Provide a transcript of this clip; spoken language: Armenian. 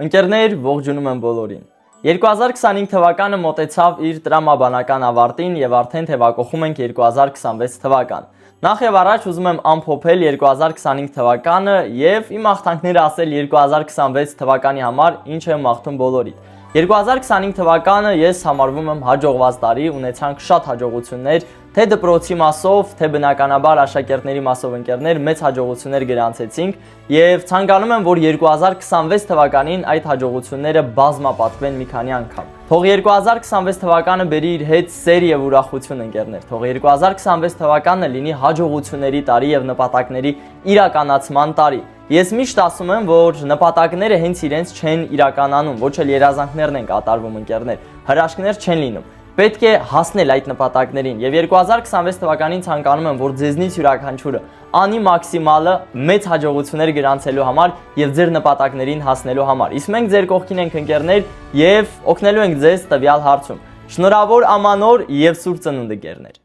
Ընկերներ, ողջունում եմ բոլորին։ 2025 թվականը մոտեցավ իր տրամաբանական ավարտին եւ արդեն թեւակողում ենք 2026 թվական։ Նախ եւ առաջ ուզում եմ ամփոփել 2025 թվականը եւ իմ աղթանքները ասել 2026 թվականի համար, ինչ եմ աղթում բոլորիդ։ 2025 թվականը ես համարվում եմ հաջողված տարի, ունեցանք շատ հաջողություններ, թե դպրոցի մասով, թե բնականաբար աշակերտների մասով ընկերներ մեծ հաջողություններ գրանցեցինք եւ ցանկանում եմ, որ 2026 թվականին այդ հաջողությունները բազմապատկվեն մի քանի անգամ։ Թող 2026 թվականը բերի իր հետ սեր եւ ուրախություն ընկերներ։ Թող 2026 թվականը լինի հաջողությունների տարի եւ նպատակների իրականացման տարի։ Ես միշտ ասում եմ, որ նպատակները հենց իրենց չեն իրականանում, ոչ էլ երազանքներն են կատարվում ընկերներ, հրաշքներ չեն լինում։ Պետք է հասնել այդ նպատակներին եւ 2026 թվականին ցանկանում եմ, որ ձեզնից յուրաքանչյուրը անի մաքսիմալը մեծ հաջողություններ գրանցելու համար եւ ձեր նպատակներին հասնելու համար։ Իսկ մենք ձեր կողքին ենք ընկերներ եւ օգնելու ենք ձեզ տվյալ հարցում։ Շնորհավոր ամանոր եւ սուրբ ծնունդ ընկերներ։